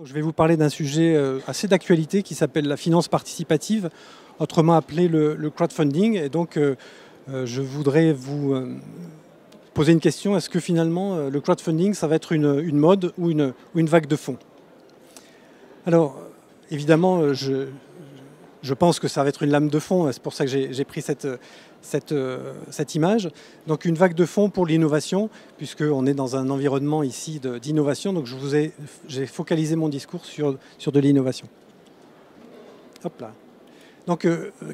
Je vais vous parler d'un sujet assez d'actualité qui s'appelle la finance participative, autrement appelé le crowdfunding. Et donc, je voudrais vous poser une question. Est-ce que finalement, le crowdfunding, ça va être une mode ou une vague de fonds? Alors, évidemment, je pense que ça va être une lame de fond. C'est pour ça que j'ai pris cette image. Donc une vague de fonds pour l'innovation, puisqu'on est dans un environnement ici d'innovation. Donc j'ai focalisé mon discours sur de l'innovation. Hop là. Donc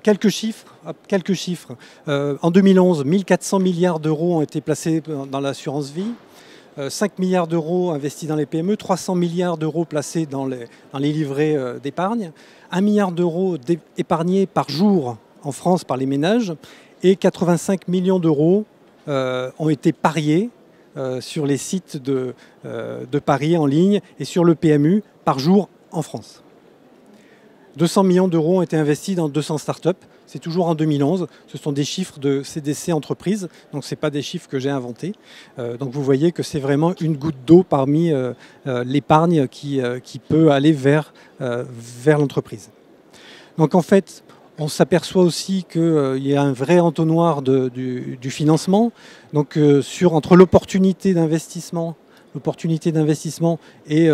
quelques chiffres. En 2011, 1400 milliards d'euros ont été placés dans l'assurance vie. 5 milliards d'euros investis dans les PME, 300 milliards d'euros placés dans les livrets d'épargne, 1 milliard d'euros épargnés par jour en France par les ménages et 85 millions d'euros ont été pariés sur les sites de paris en ligne et sur le PMU par jour en France. 200 millions d'euros ont été investis dans 200 startups. C'est toujours en 2011. Ce sont des chiffres de CDC Entreprises, donc ce n'est pas des chiffres que j'ai inventés. Donc vous voyez que c'est vraiment une goutte d'eau parmi l'épargne qui peut aller vers l'entreprise. Donc en fait, on s'aperçoit aussi qu'il y a un vrai entonnoir du financement. Donc entre l'opportunité d'investissement et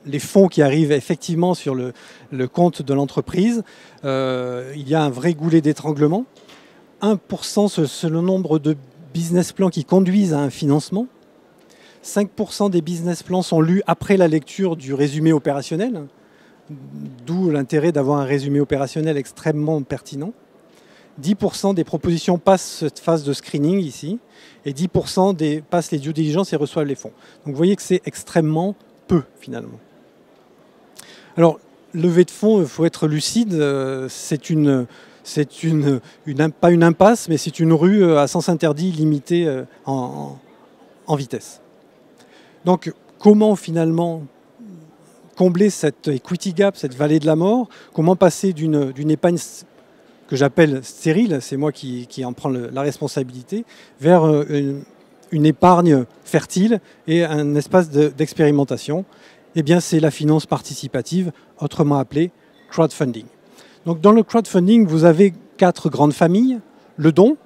les fonds qui arrivent effectivement sur le compte de l'entreprise, il y a un vrai goulet d'étranglement. 1%, c'est le nombre de business plans qui conduisent à un financement. 5% des business plans sont lus après la lecture du résumé opérationnel, d'où l'intérêt d'avoir un résumé opérationnel extrêmement pertinent. 10% des propositions passent cette phase de screening ici, et 10% passent les due diligence et reçoivent les fonds. Donc vous voyez que c'est extrêmement peu finalement. Alors, levée de fonds, il faut être lucide, pas une impasse, mais c'est une rue à sens interdit limitée en vitesse. Donc, comment finalement combler cette equity gap, cette vallée de la mort? Comment passer d'une épargne que j'appelle stérile, c'est moi qui en prends la responsabilité, vers une épargne fertile et un espace d'expérimentation? Eh bien, c'est la finance participative, autrement appelée crowdfunding. Donc, dans le crowdfunding, vous avez 4 grandes familles. Le don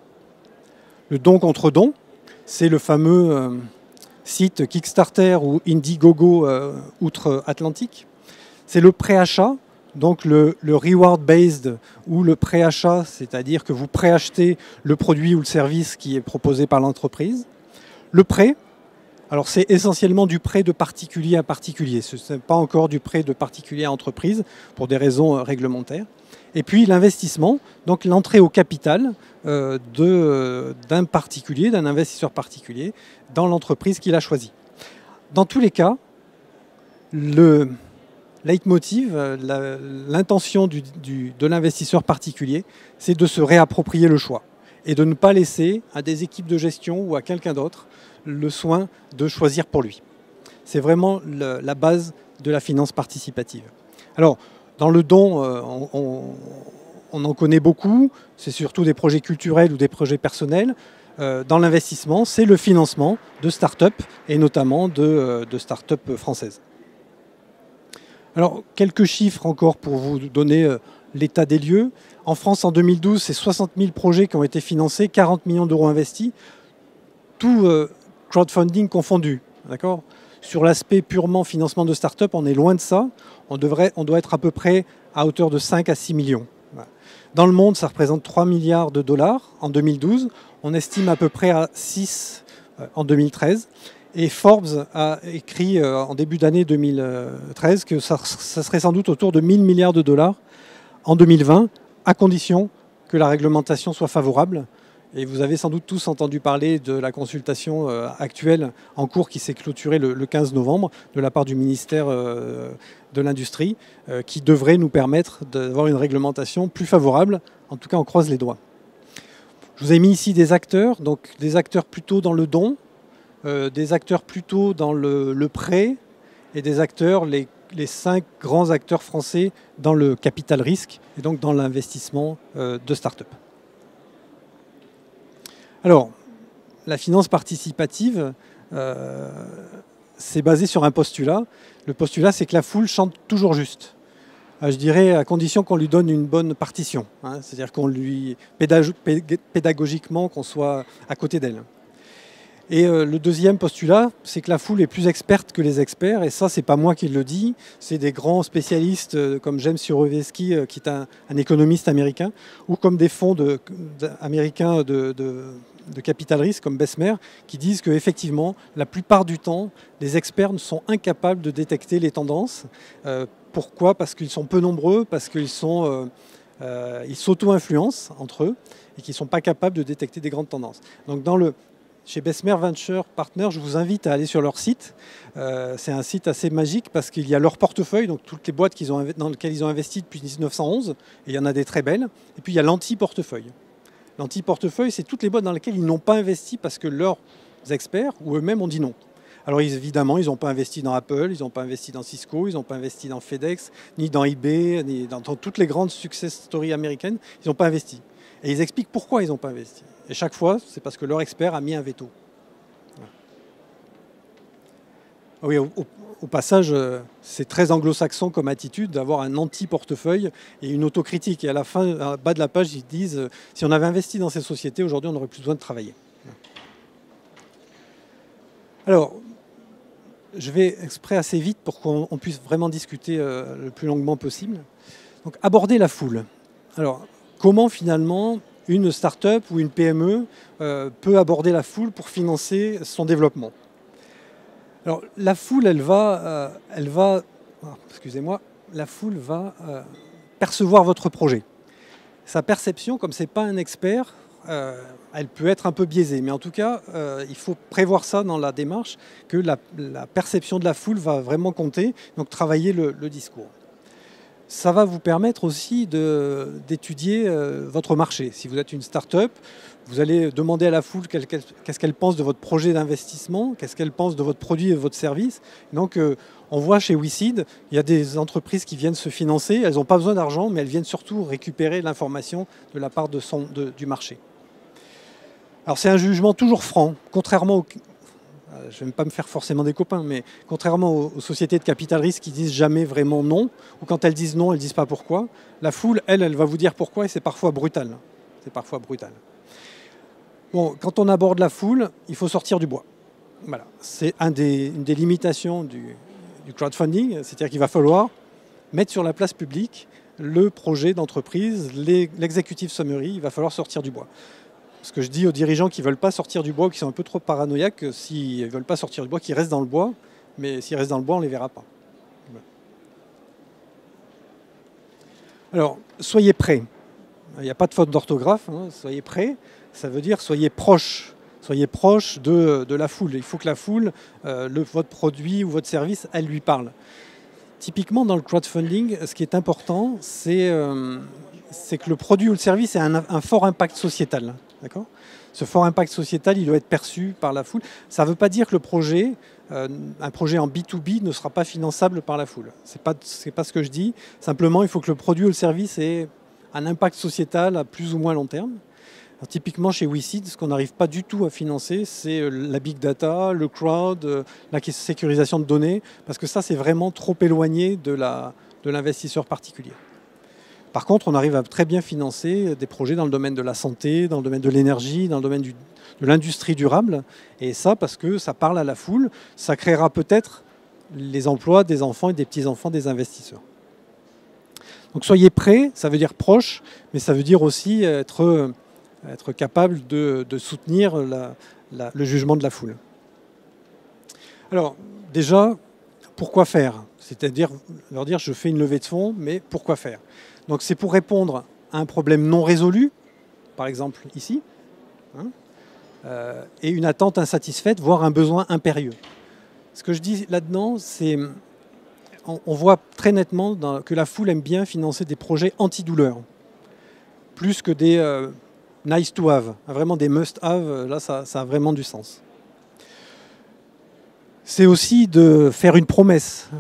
contre don, c'est le fameux site Kickstarter ou Indiegogo outre-Atlantique. C'est le préachat, donc le reward-based ou le préachat, c'est-à-dire que vous préachetez le produit ou le service qui est proposé par l'entreprise. Le prêt, alors c'est essentiellement du prêt de particulier à particulier. Ce n'est pas encore du prêt de particulier à entreprise pour des raisons réglementaires. Et puis l'investissement, donc l'entrée au capital d'un particulier, d'un investisseur particulier dans l'entreprise qu'il a choisie. Dans tous les cas, le leitmotiv, l'intention de l'investisseur particulier, c'est de se réapproprier le choix et de ne pas laisser à des équipes de gestion ou à quelqu'un d'autre le soin de choisir pour lui. C'est vraiment la base de la finance participative. Alors, dans le don, on en connaît beaucoup. C'est surtout des projets culturels ou des projets personnels. Dans l'investissement, c'est le financement de start-up et notamment de start-up françaises. Alors, quelques chiffres encore pour vous donner l'état des lieux. En France, en 2012, c'est 60 000 projets qui ont été financés, 40 millions d'euros investis, tout crowdfunding confondu. D'accord ? Sur l'aspect purement financement de start-up, on est loin de ça. On doit être à peu près à hauteur de 5 à 6 millions. Dans le monde, ça représente 3 milliards de dollars en 2012. On estime à peu près à 6 en 2013. Et Forbes a écrit en début d'année 2013 que ça serait sans doute autour de 1000 milliards de dollars en 2020, à condition que la réglementation soit favorable. Et vous avez sans doute tous entendu parler de la consultation actuelle en cours qui s'est clôturée le 15 novembre de la part du ministère de l'Industrie qui devrait nous permettre d'avoir une réglementation plus favorable. En tout cas, on croise les doigts. Je vous ai mis ici des acteurs, donc des acteurs plutôt dans le don, des acteurs plutôt dans le prêt et des acteurs, les 5 grands acteurs français dans le capital risque et donc dans l'investissement de start-up. Alors, la finance participative, c'est basé sur un postulat. Le postulat, c'est que la foule chante toujours juste. Je dirais à condition qu'on lui donne une bonne partition, hein, c'est-à-dire qu'on lui, pédagogiquement, qu'on soit à côté d'elle. Et le deuxième postulat, c'est que la foule est plus experte que les experts, et ça, c'est pas moi qui le dis, c'est des grands spécialistes comme James Surowiecki, qui est un économiste américain, ou comme des fonds américains de capital risque comme Bessemer, qui disent qu'effectivement, la plupart du temps, les experts sont incapables de détecter les tendances. Pourquoi? Parce qu'ils sont peu nombreux, parce qu'ils ils s'auto-influencent entre eux et qu'ils ne sont pas capables de détecter des grandes tendances. Donc chez Bessemer Venture Partners, je vous invite à aller sur leur site. C'est un site assez magique parce qu'il y a leur portefeuille, donc toutes les boîtes dans lesquelles ils ont investi depuis 1911, et il y en a des très belles. Et puis il y a l'anti-portefeuille. L'anti-portefeuille, c'est toutes les boîtes dans lesquelles ils n'ont pas investi parce que leurs experts ou eux-mêmes ont dit non. Alors évidemment, ils n'ont pas investi dans Apple, ils n'ont pas investi dans Cisco, ils n'ont pas investi dans FedEx, ni dans eBay, ni dans toutes les grandes success stories américaines. Ils n'ont pas investi. Et ils expliquent pourquoi ils n'ont pas investi. Et chaque fois, c'est parce que leur expert a mis un veto. Oui, au passage, c'est très anglo-saxon comme attitude d'avoir un anti-portefeuille et une autocritique. Et à la fin, à bas de la page, ils disent si on avait investi dans ces sociétés, aujourd'hui, on n'aurait plus besoin de travailler. Alors, je vais exprès assez vite pour qu'on puisse vraiment discuter le plus longuement possible. Donc, aborder la foule. Alors, comment finalement une start-up ou une PME peut aborder la foule pour financer son développement? Alors, la foule, excusez-moi, la foule va percevoir votre projet. Sa perception, comme ce n'est pas un expert, elle peut être un peu biaisée. Mais en tout cas, il faut prévoir ça dans la démarche, que la perception de la foule va vraiment compter, donc travailler le discours. Ça va vous permettre aussi d'étudier votre marché. Si vous êtes une start-up, vous allez demander à la foule qu'est-ce qu'elle pense de votre projet d'investissement, qu'est-ce qu'elle pense de votre produit et de votre service. Donc, on voit chez WeSeed, il y a des entreprises qui viennent se financer. Elles n'ont pas besoin d'argent, mais elles viennent surtout récupérer l'information de la part du marché. Alors, c'est un jugement toujours franc, contrairement au... Je ne vais pas me faire forcément des copains, mais contrairement aux sociétés de capital risque qui disent jamais vraiment non, ou quand elles disent non, elles ne disent pas pourquoi, la foule, elle va vous dire pourquoi, et c'est parfois brutal. C'est parfois brutal. Bon, quand on aborde la foule, il faut sortir du bois. Voilà. C'est une des limitations du crowdfunding, c'est-à-dire qu'il va falloir mettre sur la place publique le projet d'entreprise, l'executive summary, il va falloir sortir du bois. Ce que je dis aux dirigeants qui ne veulent pas sortir du bois, qui sont un peu trop paranoïaques, s'ils ne veulent pas sortir du bois, qu'ils restent dans le bois, mais s'ils restent dans le bois, on ne les verra pas. Alors, soyez prêts. Il n'y a pas de faute d'orthographe, hein, soyez prêts, ça veut dire soyez proches. Soyez proche de la foule. Il faut que la foule, votre produit ou votre service, elle lui parle. Typiquement, dans le crowdfunding, ce qui est important, c'est que le produit ou le service ait un fort impact sociétal. Ce fort impact sociétal, il doit être perçu par la foule. Ça ne veut pas dire que le projet, un projet en B2B, ne sera pas finançable par la foule. Ce n'est pas ce que je dis. Simplement, il faut que le produit ou le service ait un impact sociétal à plus ou moins long terme. Alors, typiquement, chez WeSeed, ce qu'on n'arrive pas du tout à financer, c'est la big data, le crowd, la sécurisation de données, parce que ça, c'est vraiment trop éloigné de l'investisseur particulier. Par contre, on arrive à très bien financer des projets dans le domaine de la santé, dans le domaine de l'énergie, dans le domaine de l'industrie durable. Et ça, parce que ça parle à la foule, ça créera peut-être les emplois des enfants et des petits-enfants des investisseurs. Donc soyez prêts, ça veut dire proche, mais ça veut dire aussi être capable de soutenir le jugement de la foule. Alors, déjà, pourquoi faire? C'est-à-dire leur dire, je fais une levée de fonds, mais pourquoi faire? Donc c'est pour répondre à un problème non résolu, par exemple ici, et une attente insatisfaite, voire un besoin impérieux. Ce que je dis là-dedans, c'est on voit très nettement que la foule aime bien financer des projets antidouleurs, plus que des nice to have, vraiment des must have, là ça a vraiment du sens. C'est aussi de faire une promesse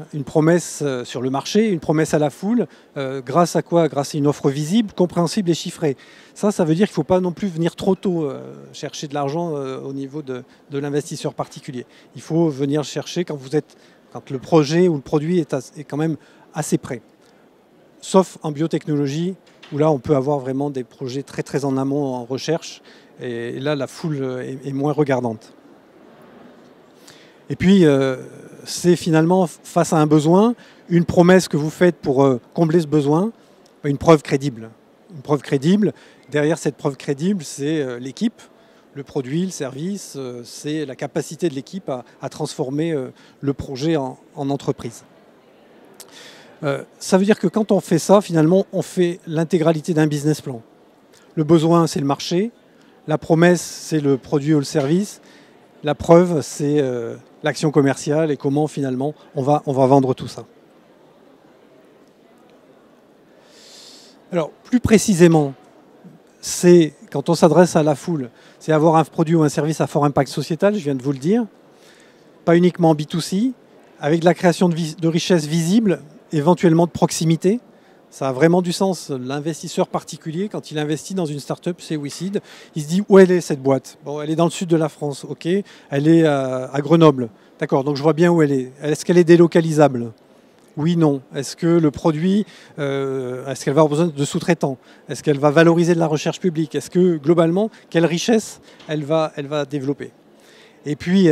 sur le marché, une promesse à la foule. Grâce à quoi? Grâce à une offre visible, compréhensible et chiffrée. Ça veut dire qu'il ne faut pas non plus venir trop tôt chercher de l'argent au niveau de l'investisseur particulier. Il faut venir chercher quand le projet ou le produit est quand même assez prêt. Sauf en biotechnologie, où là on peut avoir vraiment des projets très très en amont en recherche, et là la foule est moins regardante. Et puis, c'est finalement, face à un besoin, une promesse que vous faites pour combler ce besoin, une preuve crédible. Une preuve crédible. Derrière cette preuve crédible, c'est l'équipe, le produit, le service, c'est la capacité de l'équipe à transformer le projet en entreprise. Ça veut dire que quand on fait ça, finalement, on fait l'intégralité d'un business plan. Le besoin, c'est le marché. La promesse, c'est le produit ou le service. La preuve, c'est l'action commerciale et comment finalement on va vendre tout ça. Alors plus précisément, c'est quand on s'adresse à la foule, c'est avoir un produit ou un service à fort impact sociétal, je viens de vous le dire, pas uniquement B2C, avec de la création de richesses visibles, éventuellement de proximité. Ça a vraiment du sens. L'investisseur particulier, quand il investit dans une start-up, c'est WeSeed, il se dit où elle est cette boîte? Bon, elle est dans le sud de la France, ok. Elle est à Grenoble. D'accord, donc je vois bien où elle est. Est-ce qu'elle est délocalisable? Oui, non. Est-ce que le produit, est-ce qu'elle va avoir besoin de sous-traitants? Est-ce qu'elle va valoriser de la recherche publique? Est-ce que globalement, quelle richesse elle va développer? Et puis,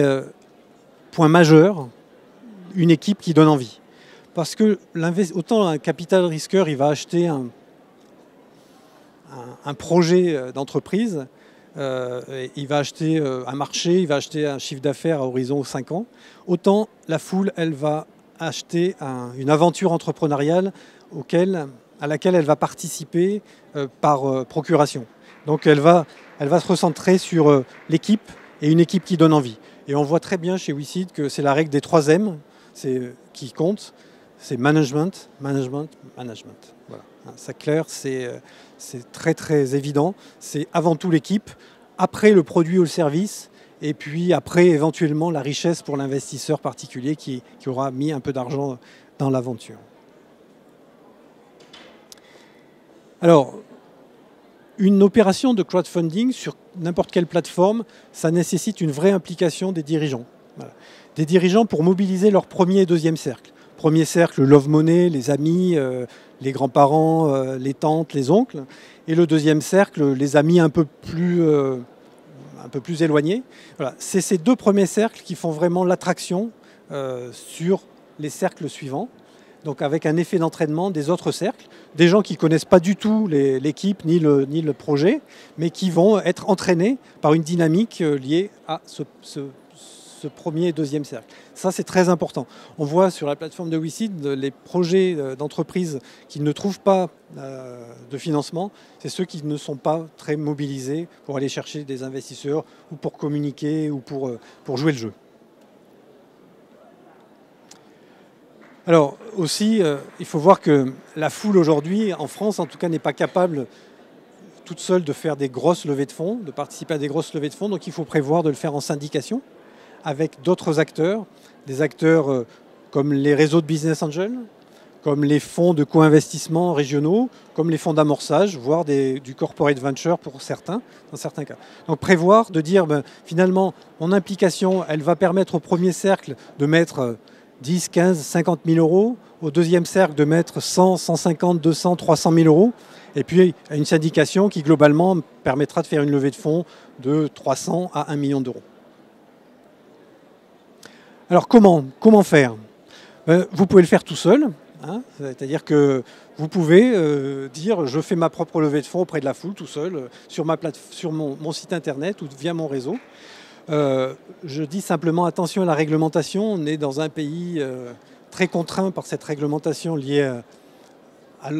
point majeur, une équipe qui donne envie. Parce que autant un capital risqueur, il va acheter un projet d'entreprise, il va acheter un marché, il va acheter un chiffre d'affaires à horizon 5 ans. Autant la foule, elle va acheter une aventure entrepreneuriale à laquelle elle va participer par procuration. Donc elle va se recentrer sur l'équipe et une équipe qui donne envie. Et on voit très bien chez WeSeed que c'est la règle des 3 M qui compte. C'est management, management, management. Voilà. C'est clair, c'est très très évident. C'est avant tout l'équipe, après le produit ou le service, et puis après éventuellement la richesse pour l'investisseur particulier qui aura mis un peu d'argent dans l'aventure. Alors, une opération de crowdfunding sur n'importe quelle plateforme, ça nécessite une vraie implication des dirigeants. Voilà. Des dirigeants pour mobiliser leur premier et deuxième cercle. Premier cercle, love money, les amis, les grands-parents, les tantes, les oncles. Et le deuxième cercle, les amis un peu plus éloignés. Voilà. C'est ces 2 premiers cercles qui font vraiment l'attraction sur les cercles suivants. Donc avec un effet d'entraînement des autres cercles, des gens qui ne connaissent pas du tout l'équipe ni le projet, mais qui vont être entraînés par une dynamique liée à ce premier et deuxième cercle. Ça, c'est très important. On voit sur la plateforme de WeSeed les projets d'entreprise qui ne trouvent pas de financement, c'est ceux qui ne sont pas très mobilisés pour aller chercher des investisseurs ou pour communiquer ou pour jouer le jeu. Alors aussi, il faut voir que la foule aujourd'hui, en France en tout cas, n'est pas capable toute seule de faire des grosses levées de fonds, de participer à des grosses levées de fonds, donc il faut prévoir de le faire en syndication, avec d'autres acteurs, des acteurs comme les réseaux de business angels, comme les fonds de co-investissement régionaux, comme les fonds d'amorçage, voire du corporate venture pour certains, dans certains cas. Donc prévoir de dire, finalement, mon implication, elle va permettre au premier cercle de mettre 10, 15, 50 000 euros, au deuxième cercle de mettre 100, 150, 200, 300 000 euros, et puis une syndication qui globalement permettra de faire une levée de fonds de 300 à 1 million d'euros. Alors comment faire? Vous pouvez le faire tout seul, hein, c'est-à-dire que vous pouvez dire je fais ma propre levée de fonds auprès de la foule tout seul sur mon site internet ou via mon réseau. Je dis simplement attention à la réglementation. On est dans un pays très contraint par cette réglementation liée à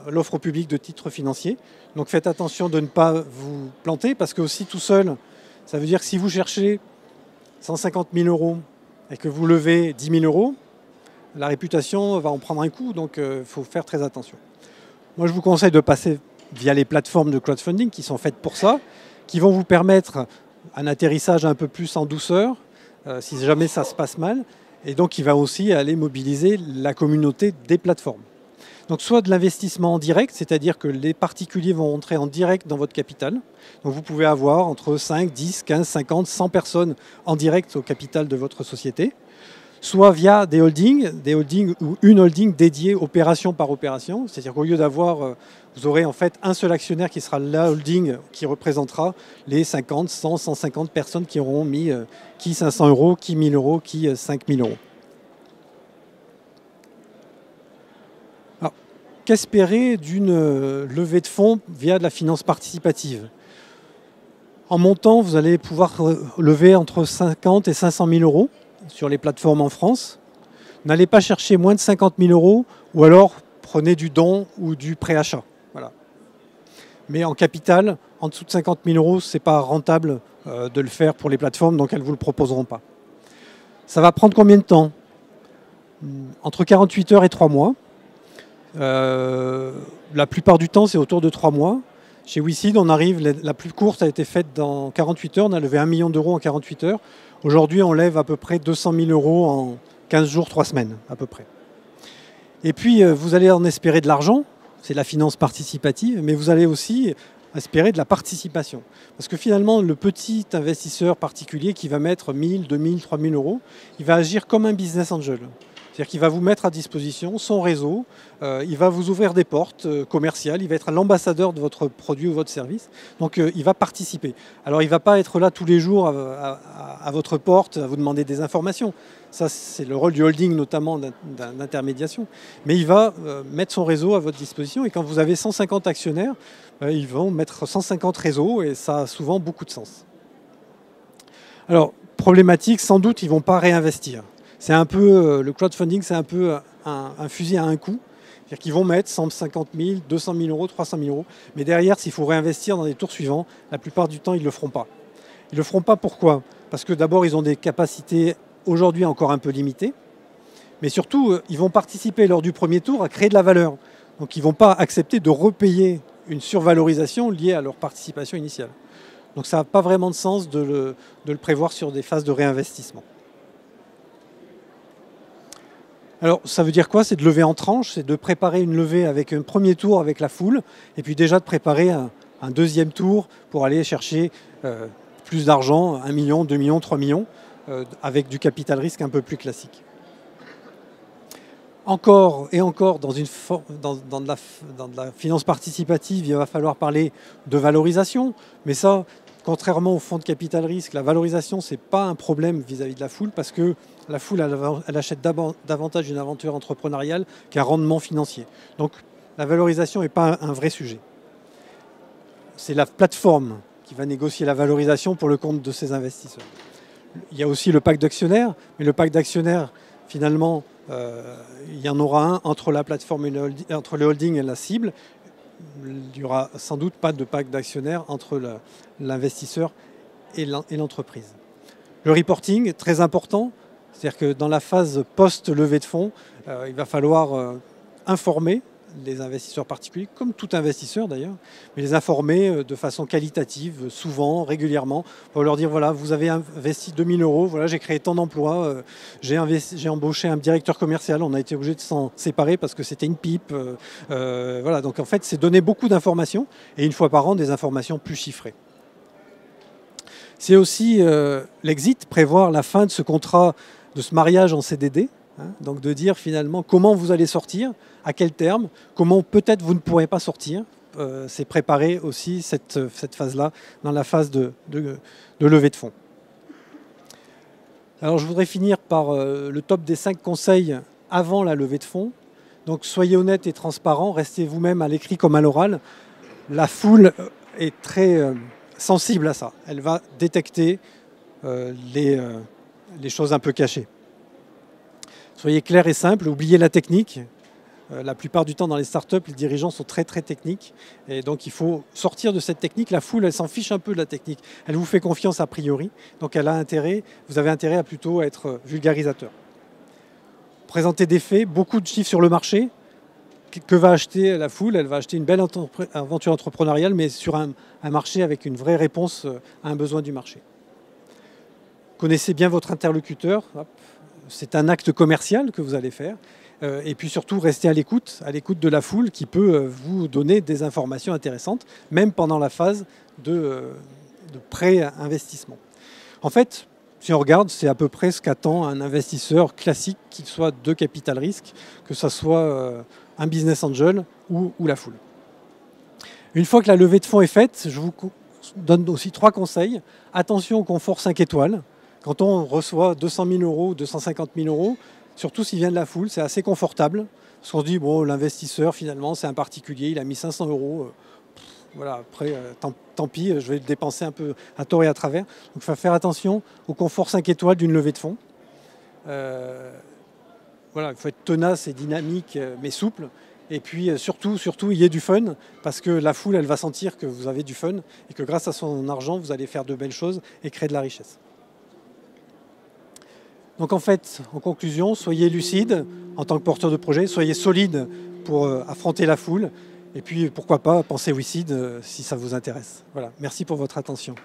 l'offre publique de titres financiers. Donc faites attention de ne pas vous planter parce que aussi tout seul, ça veut dire que si vous cherchez 150 000 euros et que vous levez 10 000 euros, la réputation va en prendre un coup, donc il faut faire très attention. Moi, je vous conseille de passer via les plateformes de crowdfunding qui sont faites pour ça, qui vont vous permettre un atterrissage un peu plus en douceur, si jamais ça se passe mal. Et donc, il va aussi aller mobiliser la communauté des plateformes. Donc, soit de l'investissement en direct, c'est-à-dire que les particuliers vont rentrer en direct dans votre capital. Donc, vous pouvez avoir entre 5, 10, 15, 50, 100 personnes en direct au capital de votre société. Soit via des holdings ou une holding dédiée opération par opération. C'est-à-dire qu'au lieu d'avoir, vous aurez en fait un seul actionnaire qui sera la holding qui représentera les 50, 100, 150 personnes qui auront mis qui 500 euros, qui 1000 euros, qui 5000 euros. Alors, qu'espérer d'une levée de fonds via de la finance participative? En montant, vous allez pouvoir lever entre 50 et 500 000 euros sur les plateformes en France. N'allez pas chercher moins de 50 000 euros ou alors prenez du don ou du préachat. Voilà. Mais en capital, en dessous de 50 000 euros, ce n'est pas rentable de le faire pour les plateformes, donc elles ne vous le proposeront pas. Ça va prendre combien de temps? Entre 48 heures et 3 mois. La plupart du temps, c'est autour de 3 mois. Chez WeSeed, on arrive, la plus courte a été faite dans 48 heures. On a levé 1 million d'euros en 48 heures. Aujourd'hui, on lève à peu près 200 000 euros en 15 jours, 3 semaines, à peu près. Et puis, vous allez en espérer de l'argent. C'est la finance participative. Mais vous allez aussi espérer de la participation. Parce que finalement, le petit investisseur particulier qui va mettre 1000, 2000, 3000 euros, il va agir comme un business angel. C'est-à-dire qu'il va vous mettre à disposition son réseau, il va vous ouvrir des portes commerciales, il va être l'ambassadeur de votre produit ou votre service. Donc il va participer. Alors il ne va pas être là tous les jours à votre porte, à vous demander des informations. Ça, c'est le rôle du holding, notamment d'intermédiation. Mais il va mettre son réseau à votre disposition. Et quand vous avez 150 actionnaires, ils vont mettre 150 réseaux et ça a souvent beaucoup de sens. Alors, problématique, sans doute, ils ne vont pas réinvestir. C'est un peu, le crowdfunding, c'est un peu un fusil à un coup. C'est-à-dire qu'ils vont mettre 150 000, 200 000 euros, 300 000 euros. Mais derrière, s'il faut réinvestir dans les tours suivants, la plupart du temps, ils ne le feront pas. Ils ne le feront pas pourquoi? Parce que d'abord, ils ont des capacités aujourd'hui encore un peu limitées. Mais surtout, ils vont participer lors du premier tour à créer de la valeur. Donc ils ne vont pas accepter de repayer une survalorisation liée à leur participation initiale. Donc ça n'a pas vraiment de sens de le prévoir sur des phases de réinvestissement. Alors, ça veut dire quoi? C'est de lever en tranches, c'est de préparer une levée avec un premier tour avec la foule, et puis déjà de préparer un deuxième tour pour aller chercher plus d'argent, 1 million, 2 millions, 3 millions, avec du capital risque un peu plus classique. Encore et encore, dans de la finance participative, il va falloir parler de valorisation, mais ça, contrairement au fonds de capital risque, la valorisation, ce n'est pas un problème vis-à-vis de la foule parce que la foule, elle achète davantage une aventure entrepreneuriale qu'un rendement financier. Donc la valorisation n'est pas un vrai sujet. C'est la plateforme qui va négocier la valorisation pour le compte de ses investisseurs. Il y a aussi le pacte d'actionnaires, mais le pacte d'actionnaires, finalement, il y en aura un entre la plateforme et entre le holding et la cible. Il n'y aura sans doute pas de pacte d'actionnaires entre l'investisseur et l'entreprise. Le reporting est très important, c'est-à-dire que dans la phase post-levée de fonds, il va falloir informer les investisseurs particuliers, comme tout investisseur d'ailleurs, mais les informer de façon qualitative, souvent, régulièrement, pour leur dire voilà, vous avez investi 2000 euros, voilà, j'ai créé tant d'emplois, j'ai embauché un directeur commercial, on a été obligé de s'en séparer parce que c'était une pipe. Voilà, donc en fait, c'est donner beaucoup d'informations et une fois par an, des informations plus chiffrées. C'est aussi l'exit, prévoir la fin de ce contrat, de ce mariage en CDD. Donc de dire finalement comment vous allez sortir, à quel terme, comment peut-être vous ne pourrez pas sortir. C'est préparer aussi cette phase-là dans la phase de levée de fonds. Alors je voudrais finir par le top des 5 conseils avant la levée de fonds. Donc soyez honnête et transparent, restez vous-même à l'écrit comme à l'oral. La foule est très sensible à ça. Elle va détecter les choses un peu cachées. Soyez clair et simple, oubliez la technique. La plupart du temps dans les startups, les dirigeants sont très très techniques. Et donc il faut sortir de cette technique. La foule, elle s'en fiche un peu de la technique. Elle vous fait confiance a priori. Donc vous avez intérêt à plutôt être vulgarisateur. Présenter des faits, beaucoup de chiffres sur le marché. Que va acheter la foule? Elle va acheter une belle aventure entrepreneuriale, mais sur un marché avec une vraie réponse à un besoin du marché. Connaissez bien votre interlocuteur. C'est un acte commercial que vous allez faire. Et puis surtout, restez à l'écoute de la foule qui peut vous donner des informations intéressantes, même pendant la phase de pré-investissement. En fait, si on regarde, c'est à peu près ce qu'attend un investisseur classique, qu'il soit de capital risque, que ce soit un business angel ou la foule. Une fois que la levée de fonds est faite, je vous donne aussi 3 conseils. Attention au confort 5 étoiles. Quand on reçoit 200 000 euros, 250 000 euros, surtout s'il vient de la foule, c'est assez confortable. Parce qu'on se dit, bon, l'investisseur, finalement, c'est un particulier, il a mis 500 euros. Voilà, après, tant pis, je vais le dépenser un peu à tort et à travers. Donc il faut faire attention au confort 5 étoiles d'une levée de fonds. Voilà, il faut être tenace et dynamique, mais souple. Et puis surtout, il y ait du fun, parce que la foule, elle va sentir que vous avez du fun et que grâce à son argent, vous allez faire de belles choses et créer de la richesse. Donc en fait, en conclusion, soyez lucide en tant que porteur de projet, soyez solide pour affronter la foule, et puis pourquoi pas penser WeSeed si ça vous intéresse. Voilà, merci pour votre attention.